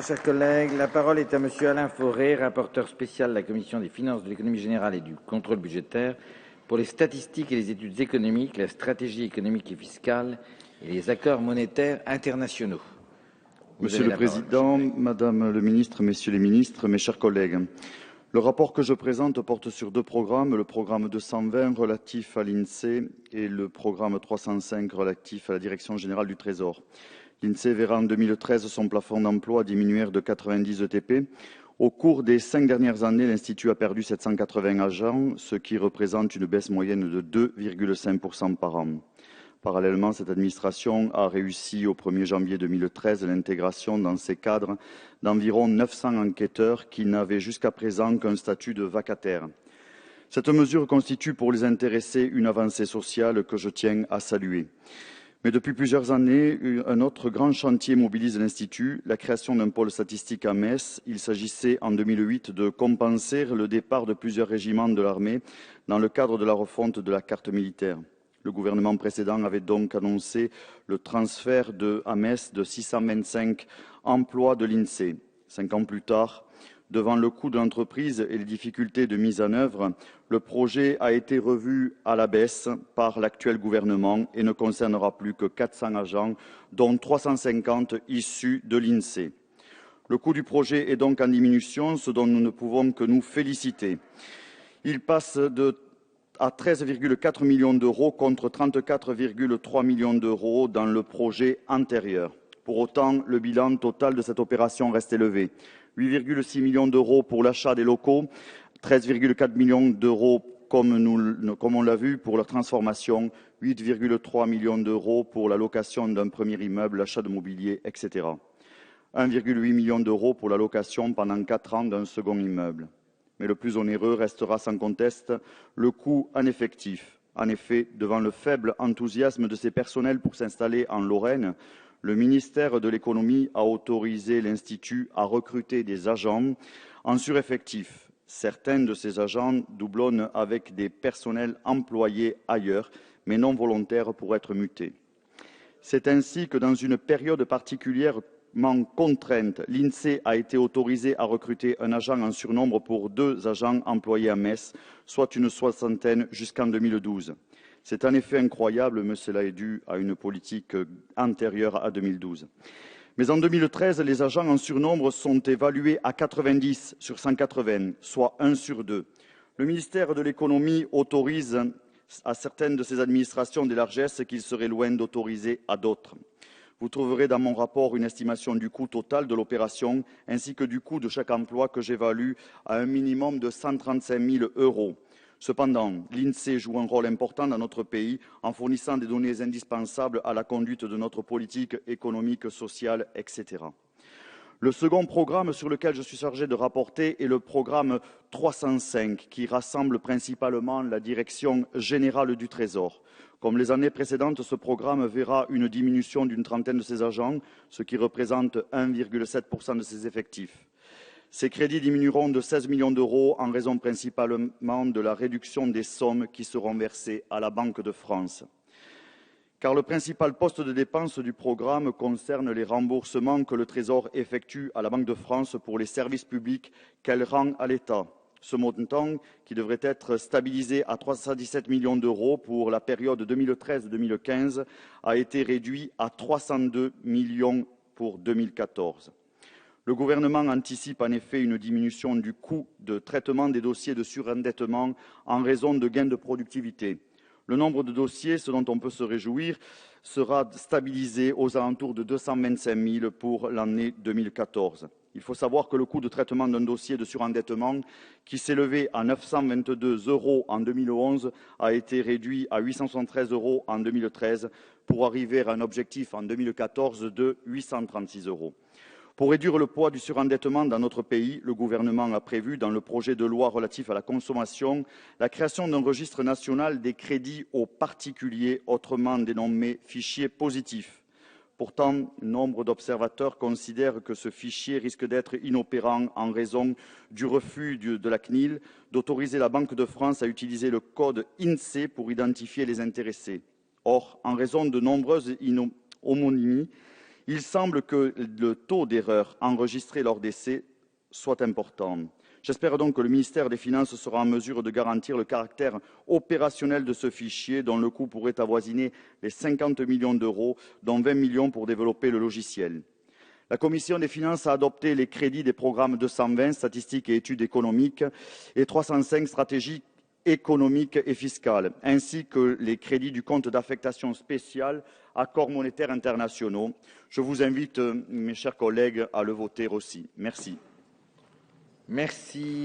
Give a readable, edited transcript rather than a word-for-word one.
Chers collègues, la parole est à Monsieur Alain Fauré, rapporteur spécial de la Commission des finances, de l'économie générale et du contrôle budgétaire pour les statistiques et les études économiques, la stratégie économique et fiscale et les accords monétaires internationaux. Monsieur le Président, Madame le Ministre, Messieurs les Ministres, mes chers collègues, le rapport que je présente porte sur deux programmes, le programme 220 relatif à l'INSEE et le programme 305 relatif à la Direction générale du Trésor. L'INSEE verra en 2013 son plafond d'emploi diminuer de 90 ETP. Au cours des 5 dernières années, l'Institut a perdu 780 agents, ce qui représente une baisse moyenne de 2,5% par an. Parallèlement, cette administration a réussi au 1er janvier 2013 l'intégration dans ses cadres d'environ 900 enquêteurs qui n'avaient jusqu'à présent qu'un statut de vacataire. Cette mesure constitue pour les intéressés une avancée sociale que je tiens à saluer. Mais depuis plusieurs années, un autre grand chantier mobilise l'Institut, la création d'un pôle statistique à Metz. Il s'agissait en 2008 de compenser le départ de plusieurs régiments de l'armée dans le cadre de la refonte de la carte militaire. Le gouvernement précédent avait donc annoncé le transfert à Metz de 625 emplois de l'INSEE. 5 ans plus tard, devant le coût de l'entreprise et les difficultés de mise en œuvre, le projet a été revu à la baisse par l'actuel gouvernement et ne concernera plus que 400 agents, dont 350 issus de l'INSEE. Le coût du projet est donc en diminution, ce dont nous ne pouvons que nous féliciter. Il passe à 13,4 millions d'euros contre 34,3 millions d'euros dans le projet antérieur. Pour autant, le bilan total de cette opération reste élevé. 8,6 millions d'euros pour l'achat des locaux, 13,4 millions d'euros comme on l'a vu pour leur transformation, 8,3 millions d'euros pour la location d'un premier immeuble, l'achat de mobilier, etc. 1,8 million d'euros pour la location pendant 4 ans d'un second immeuble. Mais le plus onéreux restera sans conteste le coût en effectif. En effet, devant le faible enthousiasme de ces personnels pour s'installer en Lorraine, le ministère de l'Économie a autorisé l'Institut à recruter des agents en sureffectif. Certains de ces agents doublonnent avec des personnels employés ailleurs, mais non volontaires pour être mutés. C'est ainsi que dans une période particulièrement contrainte, l'INSEE a été autorisé à recruter un agent en surnombre pour 2 agents employés à Metz, soit une soixantaine jusqu'en 2012. C'est en effet incroyable, mais cela est dû à une politique antérieure à 2012. Mais en 2013, les agents en surnombre sont évalués à 90 sur 180, soit 1 sur 2. Le ministère de l'Économie autorise à certaines de ces administrations des largesses qu'il serait loin d'autoriser à d'autres. Vous trouverez dans mon rapport une estimation du coût total de l'opération ainsi que du coût de chaque emploi que j'évalue à un minimum de 135 000 euros. Cependant, l'INSEE joue un rôle important dans notre pays en fournissant des données indispensables à la conduite de notre politique économique, sociale, etc. Le second programme sur lequel je suis chargé de rapporter est le programme 305, qui rassemble principalement la Direction générale du Trésor. Comme les années précédentes, ce programme verra une diminution d'une trentaine de ses agents, ce qui représente 1,7% de ses effectifs. Ces crédits diminueront de 16 millions d'euros en raison principalement de la réduction des sommes qui seront versées à la Banque de France. Car le principal poste de dépense du programme concerne les remboursements que le Trésor effectue à la Banque de France pour les services publics qu'elle rend à l'État. Ce montant, qui devrait être stabilisé à 317 millions d'euros pour la période 2013-2015, a été réduit à 302 millions pour 2014. Le gouvernement anticipe en effet une diminution du coût de traitement des dossiers de surendettement en raison de gains de productivité. Le nombre de dossiers, ce dont on peut se réjouir, sera stabilisé aux alentours de 225 000 pour l'année 2014. Il faut savoir que le coût de traitement d'un dossier de surendettement, qui s'élevait à 922 € en 2011, a été réduit à 873 € en 2013 pour arriver à un objectif en 2014 de 836 €. Pour réduire le poids du surendettement dans notre pays, le gouvernement a prévu, dans le projet de loi relatif à la consommation, la création d'un registre national des crédits aux particuliers, autrement dénommé fichier positif. Pourtant, nombre d'observateurs considèrent que ce fichier risque d'être inopérant en raison du refus de la CNIL d'autoriser la Banque de France à utiliser le code INSEE pour identifier les intéressés. Or, en raison de nombreuses homonymies, Il semble que le taux d'erreur enregistré lors d'essais soit important. J'espère donc que le ministère des Finances sera en mesure de garantir le caractère opérationnel de ce fichier, dont le coût pourrait avoisiner les 50 millions d'euros, dont 20 millions pour développer le logiciel. La Commission des finances a adopté les crédits des programmes 220, statistiques et études économiques, et 305, stratégie économique et fiscale, ainsi que les crédits du compte d'affectation spéciale, accords monétaires internationaux. Je vous invite, mes chers collègues, à le voter aussi. Merci. Merci.